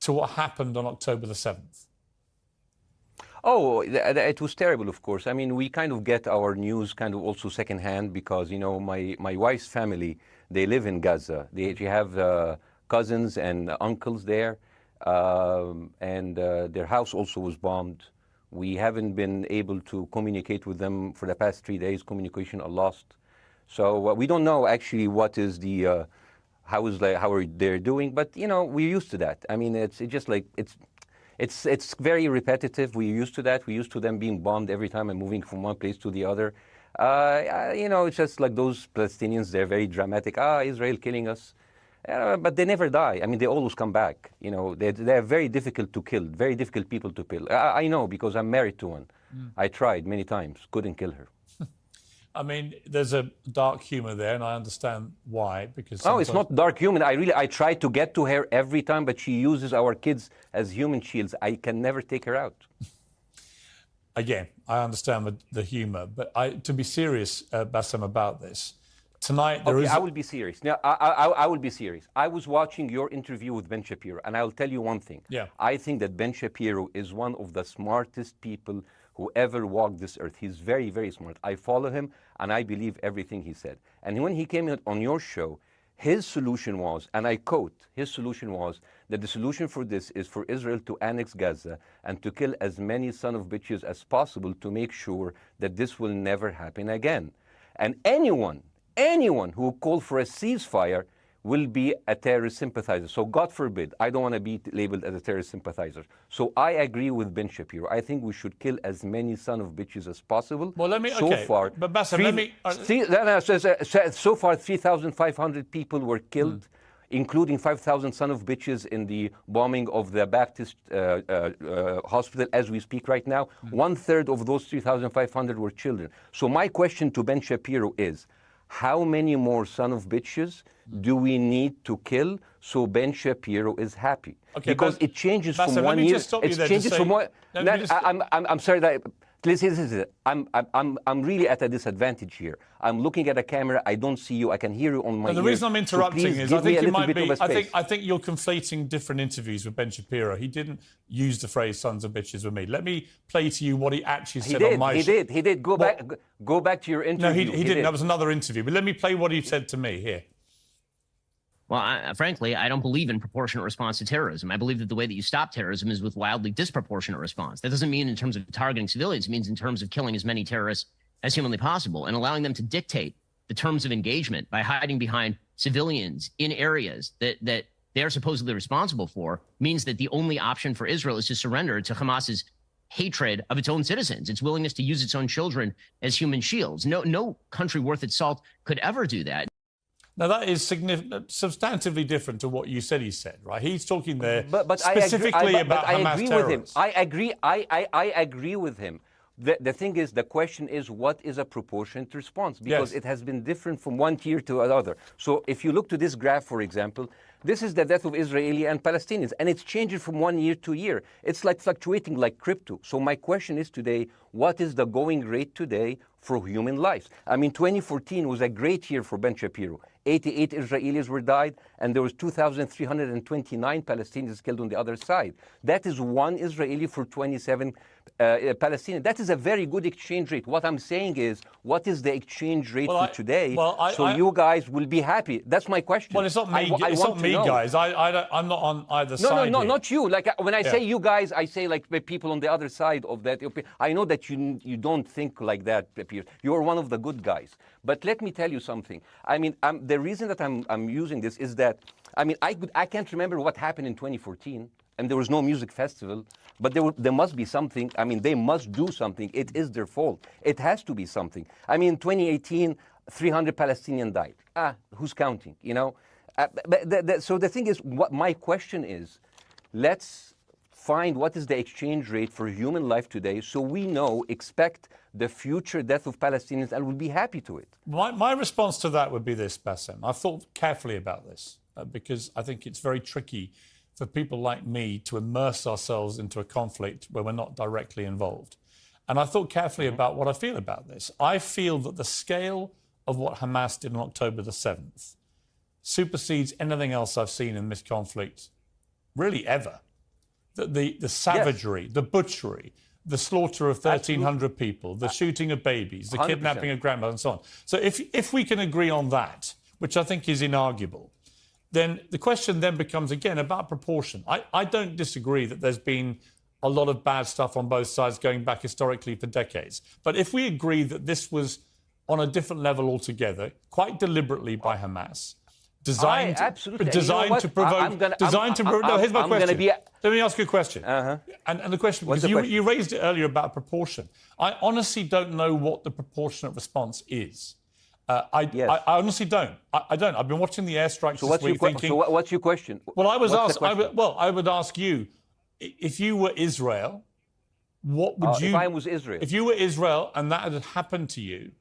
to what happened on October the 7th? Oh, it was terrible, of course. I mean, we kind of get our news kind of also secondhand because, you know, my wife's family, they live in Gaza. They have cousins and uncles there, and their house also was bombed. We haven't been able to communicate with them for the past 3 days. Communication are lost. So we don't know actually what is the, how are they doing, but, you know, we're used to that. I mean, it's just like, it's very repetitive. We're used to that. We're used to them being bombed every time and moving from one place to the other. You know, it's just like those Palestinians, they're very dramatic. Israel killing us. But they never die. I mean, they always come back. You know, they're very difficult to kill, very difficult people to kill. I know because I'm married to one. I tried many times, couldn't kill her. I mean, there's a dark humor there, and I understand why, because Oh, it's not dark humor. I try to get to her every time, but she uses our kids as human shields. I can never take her out. Again, I understand the humor, but to be serious, Bassem, about this, tonight there is... I will be serious. Now, I will be serious. I was watching your interview with Ben Shapiro, and I'll tell you one thing. Yeah. I think that Ben Shapiro is one of the smartest people who ever walked this earth. He's very, very smart. I follow him, and I believe everything he said. And when he came on your show, his solution was, and I quote, his solution was that the solution for this is for Israel to annex Gaza and to kill as many son of bitches as possible to make sure that this will never happen again. And anyone who called for a ceasefire will be a terrorist sympathizer. So God forbid, I don't want to be labeled as a terrorist sympathizer. So I agree with Ben Shapiro. I think we should kill as many son of bitches as possible. Well, let me, so okay, far, but Bassem, let me... so far, 3,500 people were killed, including 5,000 son of bitches in the bombing of the Baptist hospital as we speak right now. 1/3 of those 3,500 were children. So my question to Ben Shapiro is, how many more son of bitches do we need to kill so Ben Shapiro is happy? Okay, because it changes Bassem, from 1 year. It changes from one. I'm sorry that. Listen, I'm really at a disadvantage here. I'm looking at a camera. I don't see you. I can hear you on my ears. The reason I'm interrupting so is I think you might be. I think you're conflating different interviews with Ben Shapiro. He didn't use the phrase "sons of bitches" with me. Let me play to you what he actually said on my show. He did. Go back to your interview. No, he didn't. That was another interview. But let me play what he said to me here. Well, frankly, I don't believe in proportionate response to terrorism. I believe that the way that you stop terrorism is with wildly disproportionate response. That doesn't mean in terms of targeting civilians. It means in terms of killing as many terrorists as humanly possible and allowing them to dictate the terms of engagement by hiding behind civilians in areas that they're supposedly responsible for means that the only option for Israel is to surrender to Hamas's hatred of its own citizens, its willingness to use its own children as human shields. No country worth its salt could ever do that. Now, that is substantively different to what you said he said, right? He's talking there but specifically about Hamas terrorists. I agree with him. The thing is, the question is, what is a proportionate response? Because it has been different from one tier to another. So if you look to this graph, for example, this is the death of Israeli and Palestinians, and it's changing from 1 year to year. It's like fluctuating like crypto. So my question is today, what is the going rate today for human lives? I mean, 2014 was a great year for Ben Shapiro. 88 Israelis were died, and there was 2,329 Palestinians killed on the other side. That is one Israeli for 27 Palestinians. That is a very good exchange rate. What I'm saying is, what is the exchange rate for today? So you guys will be happy. That's my question. Well, it's not me. It's not me, guys. I'm not on either side. No, not you. Like when I say you guys, I say like people on the other side of that. I know that you don't think like that, Piers. You're one of the good guys. But let me tell you something. I mean, the reason that I'm using this is that, I mean, I can't remember what happened in 2014, and there was no music festival, but there must be something. I mean, they must do something. It is their fault. It has to be something. I mean, 2018, 300 Palestinians died. Who's counting, you know? So the thing is, what my question is, let's find what is the exchange rate for human life today so we know, expect the future death of Palestinians and will be happy to it. My response to that would be this, Bassem. I've thought carefully about this because I think it's very tricky for people like me to immerse ourselves into a conflict where we're not directly involved. And I thought carefully about what I feel about this. I feel that the scale of what Hamas did on October the 7th supersedes anything else I've seen in this conflict, really ever. the savagery, the butchery, the slaughter of 1,300 people, the shooting of babies, the 100%. kidnapping of grandmothers, and so on. So if we can agree on that, which I think is inarguable, then the question then becomes, again, about proportion. I don't disagree that there's been a lot of bad stuff on both sides going back historically for decades. But if we agree that this was on a different level altogether, quite deliberately by Hamas, designed to provoke... No, here's my question. Let me ask you a question. And the question, because you raised it earlier about proportion. I honestly don't know what the proportionate response is. I honestly don't. I don't. I've been watching the airstrikes this week thinking... So what's your question? Well, I would ask you, if you were Israel, what would you... If I was Israel? If you were Israel and that had happened to you,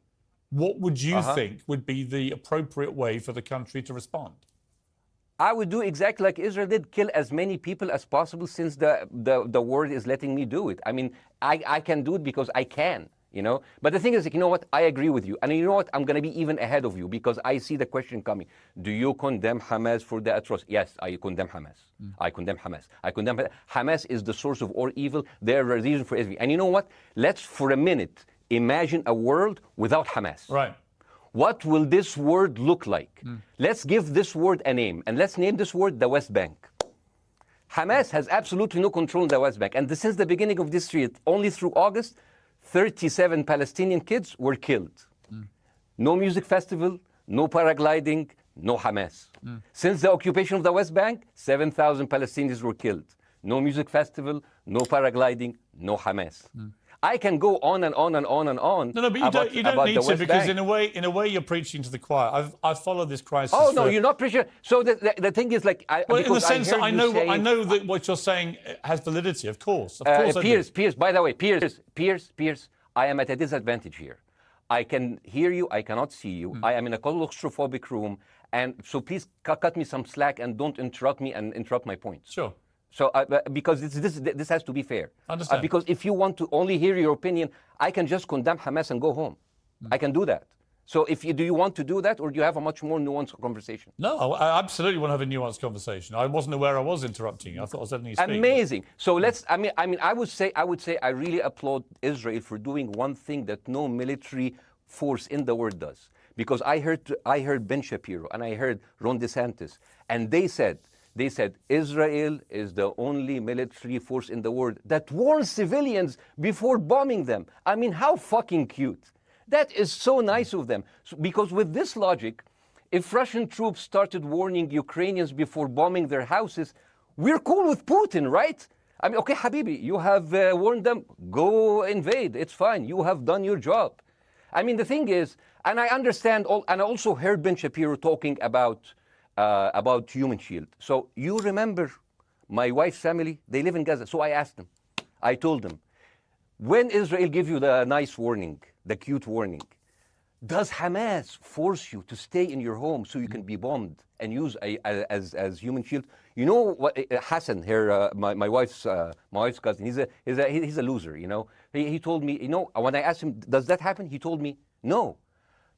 what would you think would be the appropriate way for the country to respond? I would do exactly like Israel did, kill as many people as possible, since the world is letting me do it. I mean, I can do it because I can, you know. But the thing is, you know what? I agree with you. And you know what? I'm going to be even ahead of you, because I see the question coming. Do you condemn Hamas for the atrocity? Yes, I condemn Hamas. I condemn Hamas. I condemn Hamas is the source of all evil. They're a reason for everything. And you know what? Let's, for a minute, imagine a world without Hamas. Right. What will this world look like? Let's give this word a name, and let's name this word the West Bank. Hamas has absolutely no control in the West Bank, and since the beginning of this year, only through August, 37 Palestinian kids were killed. No music festival, no paragliding, no Hamas. Since the occupation of the West Bank, 7,000 Palestinians were killed. No music festival, no paragliding, no Hamas. I can go on and on and on and on. No, but you don't need to, because in a way you're preaching to the choir. I've followed this crisis. Oh no, you're not preaching. So the thing is, like, well, in the sense that I know that what you're saying has validity. Of course, Piers. By the way, Piers. I am at a disadvantage here. I can hear you. I cannot see you. I am in a claustrophobic room, and so please cut me some slack and don't interrupt me and interrupt my points. Sure. So, because this has to be fair. Understand. Because if you want to only hear your opinion, I can just condemn Hamas and go home. I can do that. So, do you want to do that, or do you have a much more nuanced conversation? No, I absolutely want to have a nuanced conversation. I wasn't aware I was interrupting you. I thought I was letting you speak. Amazing. So let's. I mean, I would say I really applaud Israel for doing one thing that no military force in the world does. Because I heard Ben Shapiro and I heard Ron DeSantis, and they said Israel is the only military force in the world that warns civilians before bombing them. I mean, how fucking cute. That is so nice of them. Because with this logic, if Russian troops started warning Ukrainians before bombing their houses, we're cool with Putin, right? I mean, okay, Habibi, you have warned them, go invade. It's fine. You have done your job. I mean, the thing is, and I understand, and I also heard Ben Shapiro talking about Human Shield. So you remember my wife's family, they live in Gaza. So I asked them, I told them, when Israel give you the nice warning, the cute warning, does Hamas force you to stay in your home so you can be bombed and use as Human Shield? You know what, Hassan here, my wife's cousin, he's a loser, you know. He told me, you know, when I asked him, does that happen? He told me, no.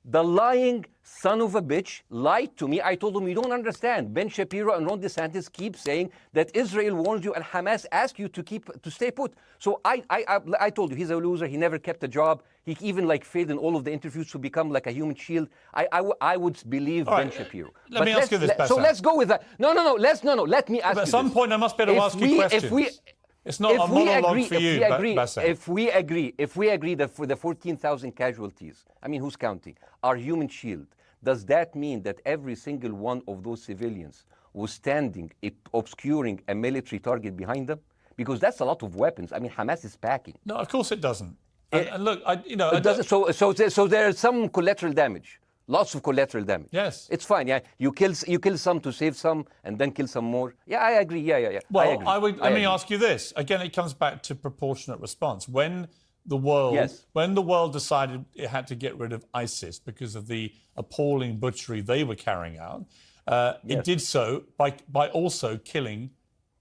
The lying son of a bitch lied to me. I told him, you don't understand. Ben Shapiro and Ron DeSantis keep saying that Israel warns you and Hamas asked you to stay put. So I told you, he's a loser. He never kept a job. He even failed in all of the interviews to become like a Human Shield. I would believe Ben Shapiro. Let me ask you this, Bassem. So let's go with that. No. Let me ask you this. At some point, I must be able to ask you questions. It's not a monologue for you, Bassem. If we agree that for the 14,000 casualties, I mean, who's counting, are Human Shield, does that mean that every single one of those civilians was standing, obscuring a military target behind them? Because that's a lot of weapons. I mean, Hamas is packing. No, of course it doesn't. And look, it doesn't. So there's some collateral damage. Lots of collateral damage. Yes. It's fine, yeah. You kill some to save some and then kill some more. Yeah, I agree. Yeah. Well, let me ask you this. Again, it comes back to proportionate response. When the world decided it had to get rid of ISIS because of the appalling butchery they were carrying out, it did so by also killing,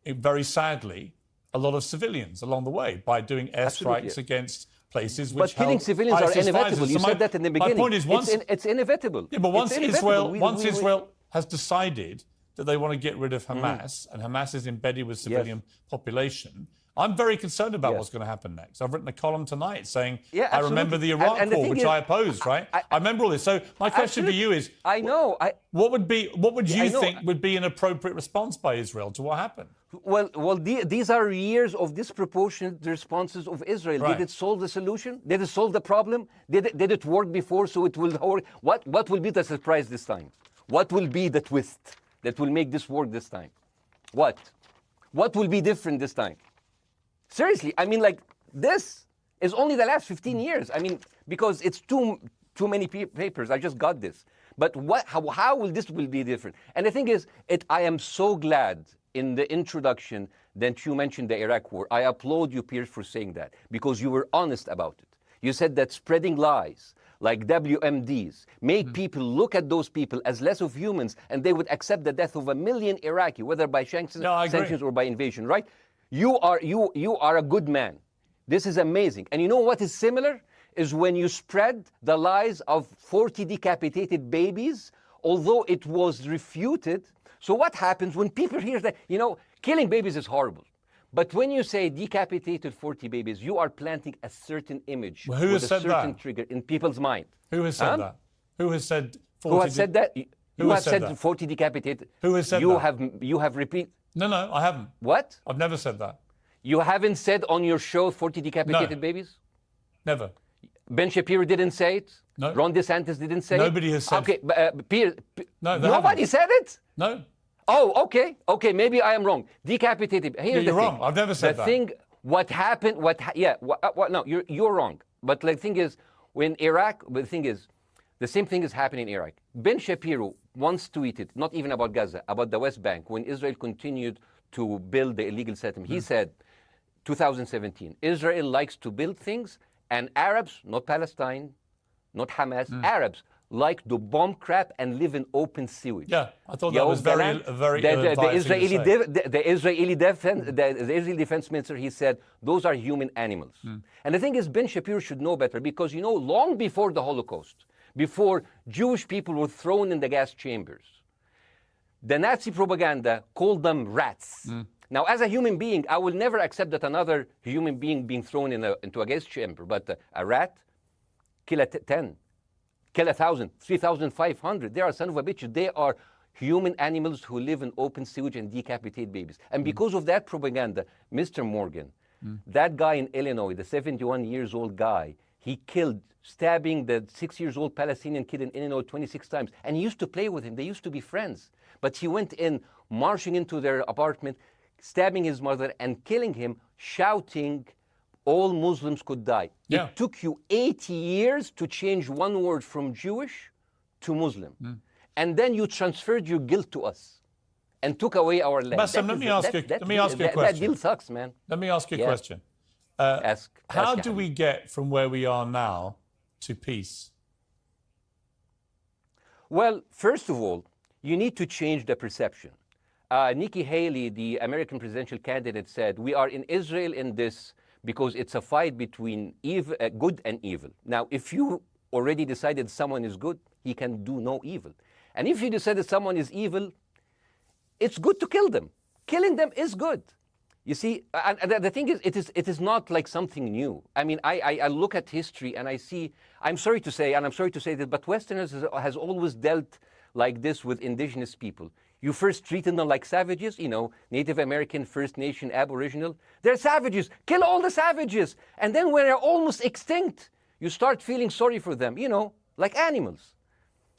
very sadly, a lot of civilians along the way by doing airstrikes against places which but killing civilians are inevitable. You said that in the beginning. My point is, it's inevitable. Yeah, but once Israel has decided that they want to get rid of Hamas, and Hamas is embedded with civilian population. I'm very concerned about what's going to happen next. I've written a column tonight saying, I remember the Iraq War, which I opposed, right? I remember all this. So my question for you is, what would you think would be an appropriate response by Israel to what happened? Well, these are years of disproportionate responses of Israel. Right. Did it solve the solution? Did it solve the problem? Did it work before, so it will work? What will be the surprise this time? What will be the twist that will make this work this time? What will be different this time? Seriously, I mean, like, this is only the last 15 years. I mean, because it's too many papers. I just got this. But how will this be different? And the thing is, I am so glad in the introduction that you mentioned the Iraq War. I applaud you, Piers, for saying that, because you were honest about it. You said that spreading lies like WMDs make people look at those people as less of humans, and they would accept the death of 1 million Iraqi, whether by sanctions or by invasion, right? You are a good man. This is amazing. And you know what is similar? Is when you spread the lies of 40 decapitated babies, although it was refuted. So what happens when people hear that, killing babies is horrible. But when you say decapitated 40 babies, you are planting a certain image with a certain trigger in people's mind. Who has said that? Who has said 40? Who has said that? You have said 40 decapitated. Who has said that? You have repeated. No, I haven't. What? I've never said that. You haven't said on your show 40 decapitated babies? Never. Ben Shapiro didn't say it? No. Ron DeSantis didn't say Nobody it? has said it. Okay, Piers, nobody said it? No. Oh, okay, maybe I am wrong. Decapitated. Here's you're the wrong. thing. I've never said that. The thing, what happened, no, you're wrong. But the thing is, when Iraq, the thing is, the same thing is happening in Iraq. Ben Shapiro once tweeted, not even about Gaza, about the West Bank, when Israel continued to build the illegal settlement. He said, 2017, Israel likes to build things, and Arabs, not Palestine, not Hamas, Arabs like to bomb crap and live in open sewage. Yeah, I thought that was very the Israeli defense minister, he said, those are human animals. And the thing is, Ben Shapiro should know better, because, long before the Holocaust, before Jewish people were thrown in the gas chambers, the Nazi propaganda called them rats. Now, as a human being, I will never accept that another human being thrown into a gas chamber, but a rat, kill 10. Kill 1,000, 3,500. They are son of a bitch. They are human animals who live in open sewage and decapitate babies. And because of that propaganda, Mr. Morgan, that guy in Illinois, the 71 years old guy, he killed, stabbing the 6-year-old Palestinian kid in Illinois 26 times. And he used to play with him. They used to be friends. But he went in, marching into their apartment, stabbing his mother and killing him, shouting, all Muslims could die. Yeah. It took you 80 years to change one word from Jewish to Muslim. And then you transferred your guilt to us and took away our land. Bassem, let me ask you a question. That deal sucks, man. Let me ask you a question. How do we get from where we are now to peace? Well, first of all, you need to change the perception. Nikki Haley, the American presidential candidate, said, we are in Israel in this because it's a fight between good and evil. Now, if you already decided someone is good, he can do no evil. And if you decided someone is evil, it's good to kill them. Killing them is good. You see, and the thing is, it is not like something new. I mean, I look at history and I see, I'm sorry to say this, but Westerners has always dealt like this with indigenous people. You first treated them like savages, Native American, First Nation, Aboriginal. They're savages. Kill all the savages. And then when they're almost extinct, you start feeling sorry for them, like animals.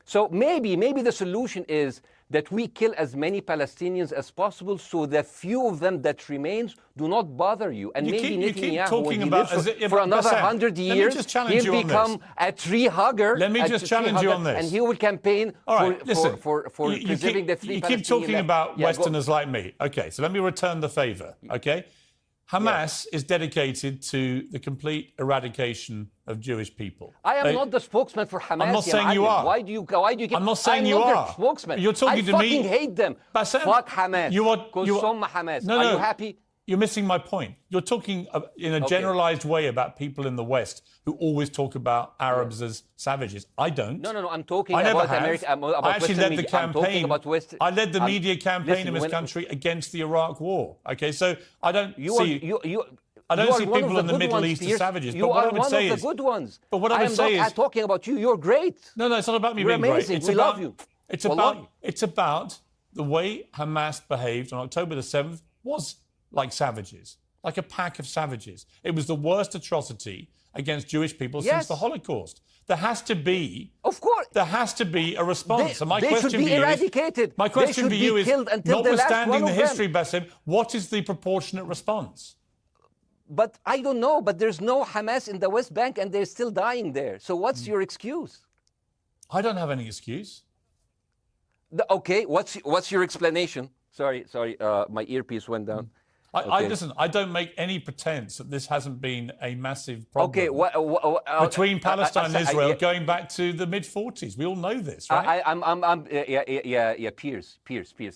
So maybe the solution is that we kill as many Palestinians as possible, so the few of them that remains do not bother you. And maybe Netanyahu, when he lives for another 100 years, he'll become a tree hugger. Let me just challenge you on this. And he will campaign for preserving the three Palestinian. You keep talking about Westerners like me. Okay, so let me return the favor, okay? Hamas is dedicated to the complete eradication of Jewish people. I am not the spokesman for Hamas. I'm not saying you are. Why do you keep... I'm not saying you are. I'm not their spokesman. You're talking to me. I fucking hate them. Bassem, Fuck Hamas. Hamas. No, are you happy? You're missing my point. You're talking in a generalized way about people in the West who always talk about Arabs as savages. I don't. No. I'm talking about America. About I actually led the campaign. I'm talking about West. I led the media campaign in this country against the Iraq War. Okay, so I don't see. I don't see people in the Middle East as savages. You are one of the good ones. But what I would say is, I'm talking about you. You're great. No, it's not about me being amazing. great. We love you. It's about the way Hamas behaved on October the 7th was like savages, like a pack of savages. It was the worst atrocity against Jewish people since the Holocaust. There has to be, of course, there has to be a response. And my they question should be eradicated. My question to you is, notwithstanding the history, Bassem, what is the proportionate response? But I don't know. But there's no Hamas in the West Bank, and they're still dying there. So what's your excuse? I don't have any excuse. Okay, what's your explanation? Sorry, my earpiece went down. Listen, I don't make any pretense that this hasn't been a massive problem between Palestine and Israel going back to the mid-40s. We all know this, right? Piers,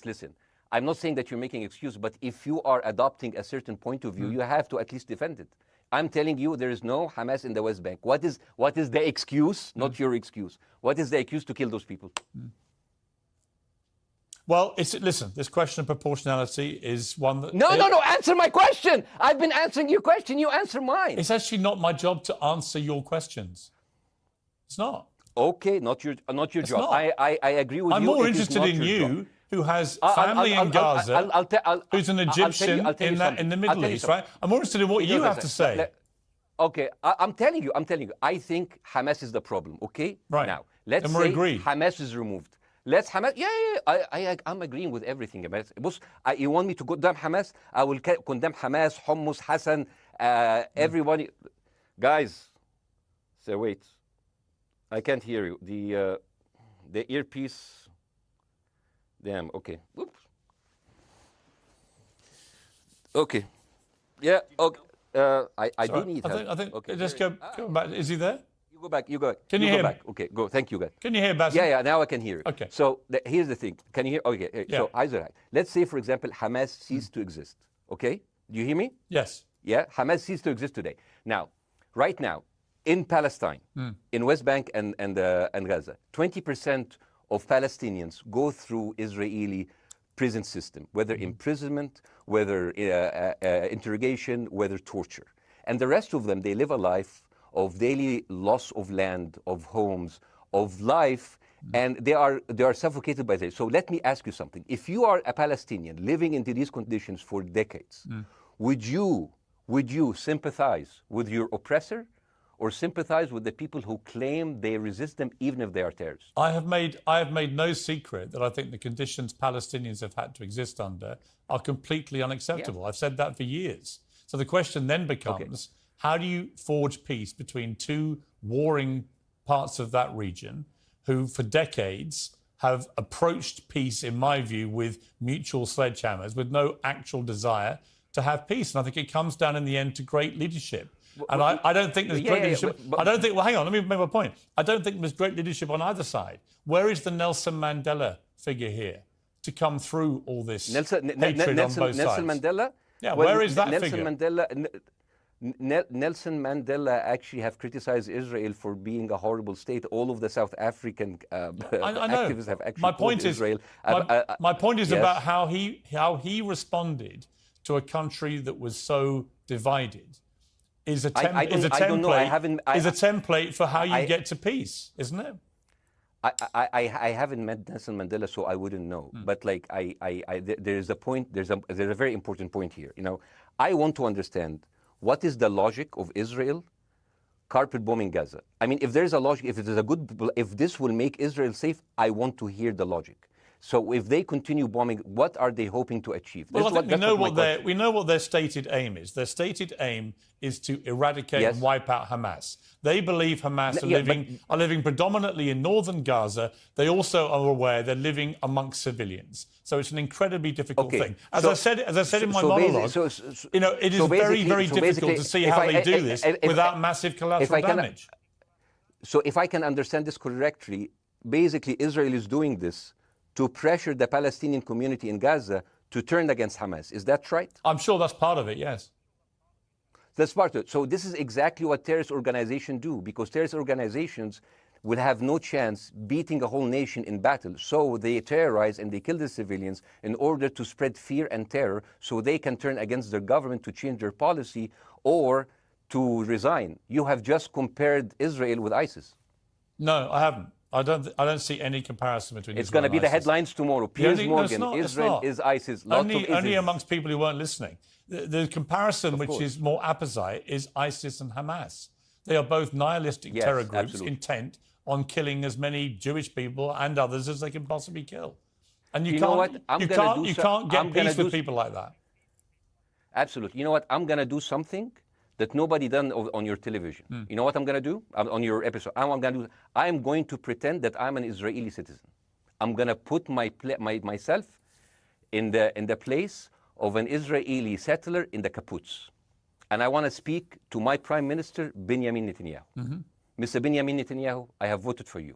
listen. I'm not saying that you're making excuses, but if you are adopting a certain point of view, you have to at least defend it. I'm telling you, there is no Hamas in the West Bank. What is the excuse? Not your excuse. What is the excuse to kill those people? Well, listen, this question of proportionality is one that... No, answer my question. I've been answering your question. You answer mine. It's actually not my job to answer your questions. It's not. Okay, not your job. Not. I agree with you. I'm more interested in you, who has family in Gaza, who's an Egyptian in the Middle East, right? I'm more interested in what you have to say. Okay, I'm telling you. I think Hamas is the problem, okay? Right. Now, let's say Hamas is removed. Let's Hamas. I'm agreeing with everything. You want me to condemn Hamas? I will condemn Hamas, Hummus, Hassan, everybody. Guys, so wait. I can't hear you. The earpiece. Damn. Okay. Oops. Okay. Yeah. Okay. I do need help. I think. Okay. Just go back. Is he there? Go back. You go back. Can you hear me? Okay, go. Thank you, guys. Can you hear Bassem? Yeah, now I can hear you. Okay. So here's the thing. Can you hear? Okay. Yeah. So IZLEMELİ. Let's say, for example, Hamas ceased to exist. Okay. Do you hear me? Yes. Yeah. Hamas ceased to exist today. Now, right now, in Palestine, in West Bank and Gaza, 20% of Palestinians go through Israeli prison system, whether imprisonment, whether interrogation, whether torture, and the rest of them, they live a life of daily loss of land, of homes, of life, and they are suffocated by this. So let me ask you something. If you are a Palestinian living into these conditions for decades, would you sympathize with your oppressor or sympathize with the people who claim they resist them even if they are terrorists? I have made no secret that I think the conditions Palestinians have had to exist under are completely unacceptable. Yeah. I've said that for years. So the question then becomes, how do you forge peace between two warring parts of that region who, for decades, have approached peace, in my view, with mutual sledgehammers, with no actual desire to have peace? And I think it comes down in the end to great leadership. And I don't think there's great leadership. I don't think, well, hang on, let me make my point. I don't think there's great leadership on either side. Where is the Nelson Mandela figure here to come through all this hatred on both sides? Nelson Mandela? Yeah, where is that figure? Nelson Mandela actually have criticized Israel for being a horrible state. All of the South African activists have actually called Israel. My point is about how he responded to a country that was so divided. Is a template for how you get to peace, isn't it? I haven't met Nelson Mandela, so I wouldn't know. But there's a point. There's a very important point here. You know, I want to understand what is the logic of Israel carpet bombing Gaza. I mean, if there's a logic, if this will make Israel safe, I want to hear the logic. So if they continue bombing, what are they hoping to achieve? Well, I think we know what their stated aim is. Their stated aim is to eradicate and wipe out Hamas. They believe Hamas are living predominantly in northern Gaza. They also are aware they're living amongst civilians. So it's an incredibly difficult thing. As I said in my monologue, it is very, very difficult to see how they do this without massive collateral damage. So if I can understand this correctly, basically Israel is doing this to pressure the Palestinian community in Gaza to turn against Hamas. Is that right? I'm sure that's part of it, yes. That's part of it. So this is exactly what terrorist organizations do, because terrorist organizations will have no chance beating a whole nation in battle. So they terrorize and they kill the civilians in order to spread fear and terror so they can turn against their government to change their policy or to resign. You have just compared Israel with ISIS. No, I haven't. I don't see any comparison between It's Israel going to be and the ISIS. headlines tomorrow. Piers Morgan, no, it's Israel not. is ISIS. Only amongst people who weren't listening. The comparison, which course. is more apposite, is ISIS and Hamas. They are both nihilistic Yes, terror groups absolutely. intent on killing as many Jewish people and others as they can possibly kill. And you know what? can't get peace with people like that. Absolutely. You know what? I'm going to do something that nobody done on your television. You know what I'm going to do on your episode? I'm going to pretend that I'm an Israeli citizen. I'm going to put myself in the place of an Israeli settler in the kibbutz. And I want to speak to my Prime Minister, Benjamin Netanyahu. Mr. Benjamin Netanyahu, I have voted for you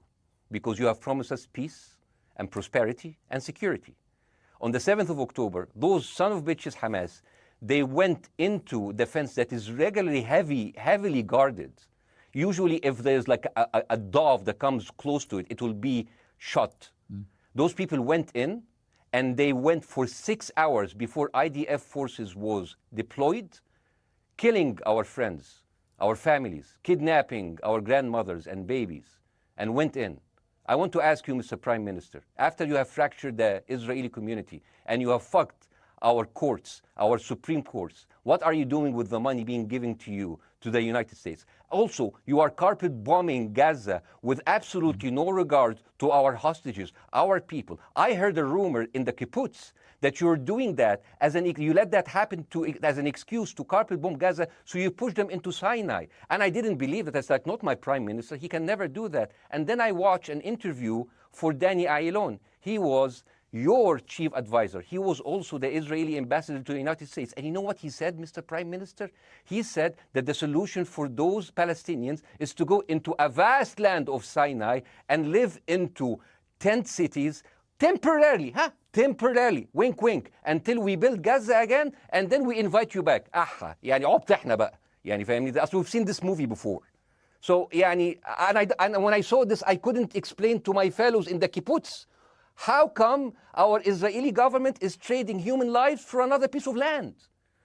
because you have promised us peace and prosperity and security. On the 7th of October, those son of bitches Hamas, they went into the fence that is regularly heavily guarded. Usually if there's like a dove that comes close to it, it will be shot. Those people went in and they went for 6 hours before IDF forces was deployed, killing our friends, our families, kidnapping our grandmothers and babies, and went in. I want to ask you, Mr. Prime Minister, after you have fractured the Israeli community and you have fucked our courts, our Supreme Courts, what are you doing with the money being given to you, to the United States? Also, you are carpet bombing Gaza with absolutely no regard to our hostages, our people. I heard a rumor in the kibbutz that you're doing that you let that happen as an excuse to carpet bomb Gaza, so you push them into Sinai. And I didn't believe that. That's like, not my prime minister. He can never do that. And then I watched an interview for Danny Ayalon. He was your chief advisor. He was also the Israeli ambassador to the United States. And you know what he said, Mr. Prime Minister? He said that the solution for those Palestinians is to go into a vast land of Sinai and live into tent cities temporarily, temporarily, wink wink, until we build Gaza again, and then we invite you back. يعني عبط احنا بقى. يعني فاهمني؟ We've seen this movie before. So يعني, and when I saw this, I couldn't explain to my fellows in the kibbutz, how come our Israeli government is trading human lives for another piece of land?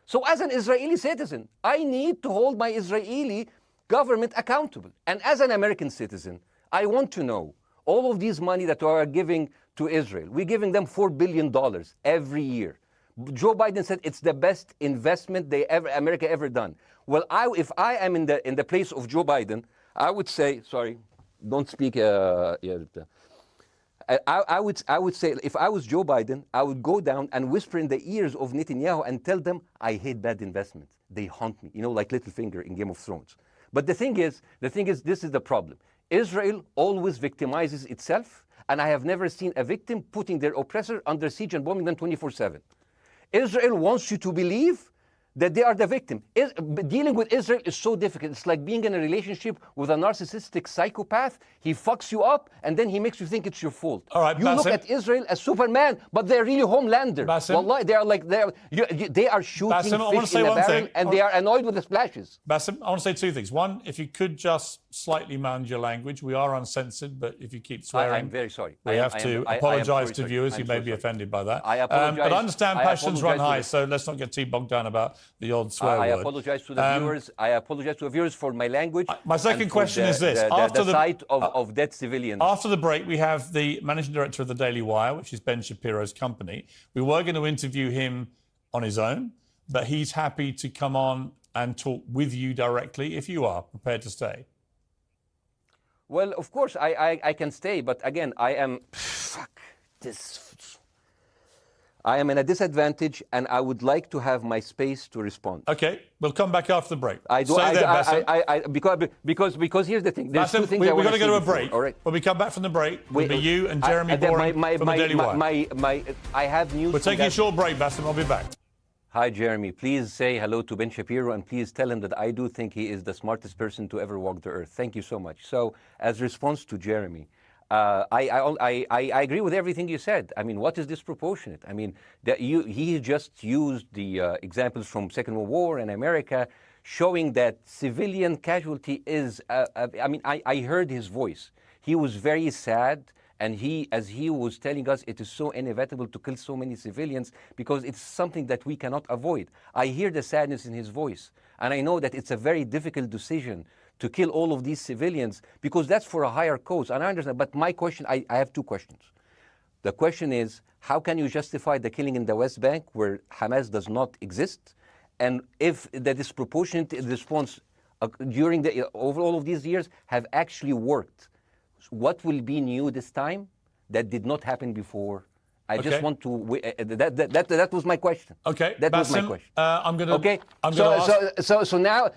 So as an Israeli citizen, I need to hold my Israeli government accountable. And as an American citizen, I want to know all of these money that we are giving to Israel. We're giving them $4 billion every year. Joe Biden said it's the best investment America ever done. Well, if I am in the place of Joe Biden, I would say, sorry, don't speak. I would say, if I was Joe Biden, I would go down and whisper in the ears of Netanyahu and tell them, I hate bad investments. They haunt me, like Littlefinger in Game of Thrones. But the thing is, this is the problem. Israel always victimizes itself, and I have never seen a victim putting their oppressor under siege and bombing them 24/7. Israel wants you to believe that they are the victim. Dealing with Israel is so difficult. It's like being in a relationship with a narcissistic psychopath. He fucks you up, and then he makes you think it's your fault. All right, you Bassem. look at Israel as Superman, but they're really Homelander. Bassem. Wallahi, they are shooting Bassem, I want to fish say in a one barrel, thing. and they are annoyed with the splashes. Bassem, I want to say two things. One, if you could just slightly mind your language. We are uncensored, but if you keep swearing, I'm very sorry. We have to apologise to viewers who may be offended by that. I apologize. But I understand passions run high, to so let's not get too bogged down about the old swear I word. apologize to the viewers. I apologize to the viewers for my language. My second question is this. After the sight of dead civilians. After the break, we have the managing director of the Daily Wire, which is Ben Shapiro's company. We were going to interview him on his own, but he's happy to come on and talk with you directly if you are prepared to stay. Well, of course, I can stay, but again, I am in a disadvantage, and I would like to have my space to respond. Okay, we'll come back after the break. Because here's the thing. There's Bassem, two things we're I want going to go to a break. All right. When we come back from the break, we'll be you and Jeremy Boring from the Daily Wire. I have news. We're taking a short break, Bassem. I'll be back. Hi, Jeremy. Please say hello to Ben Shapiro, and please tell him that I do think he is the smartest person to ever walk the earth. Thank you so much. So, as response to Jeremy, I agree with everything you said. I mean, what is disproportionate? I mean, he just used the examples from Second World War and America, showing that civilian casualty is. I mean, I heard his voice. He was very sad, and as he was telling us, it is so inevitable to kill so many civilians because it's something that we cannot avoid. I hear the sadness in his voice, and I know that it's a very difficult decision to kill all of these civilians because that's for a higher cause. And I understand, but my question, I have two questions. The question is, how can you justify the killing in the West Bank where Hamas does not exist? And if the disproportionate response during over all of these years have actually worked, what will be new this time that did not happen before? I just want to. That was my question. Okay, that was my question. I'm gonna. Okay. So now,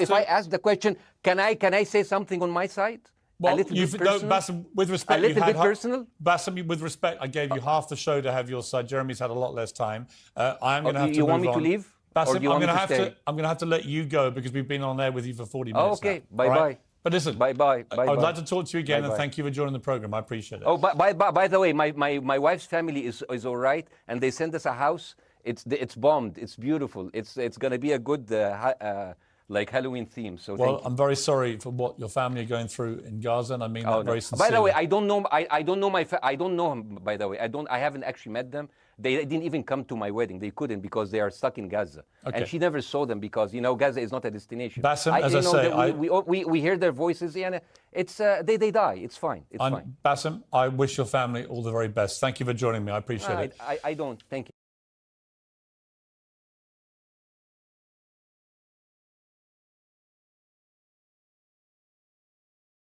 if I ask the question, can I say something on my side? Well, a little bit personal. Bassem, with respect, a little bit personal. Bassem, with respect, I gave you half the show to have your side. Jeremy's had a lot less time. I'm going to have to. You want me to leave? Bassem, I'm going to have to let you go because we've been on there with you for 40 minutes. Okay. Now, bye. Right? But listen, bye. I would like to talk to you again, Bye-bye. and thank you for joining the program. I appreciate it. Oh, by the way, my wife's family is all right, and they sent us a house. It's bombed. It's beautiful. It's going to be a good like Halloween theme. So well, I'm very sorry for what your family are going through in Gaza, and I mean that very sincerely. By the way, I don't know. I don't know I don't know him. By the way, I haven't actually met them. They didn't even come to my wedding. They couldn't because they are stuck in Gaza. Okay. And she never saw them because, Gaza is not a destination. Bassem, as I say, we hear their voices, and it's they die. It's fine. It's fine. Bassem, I wish your family all the very best. Thank you for joining me. I appreciate it. I don't. Thank you.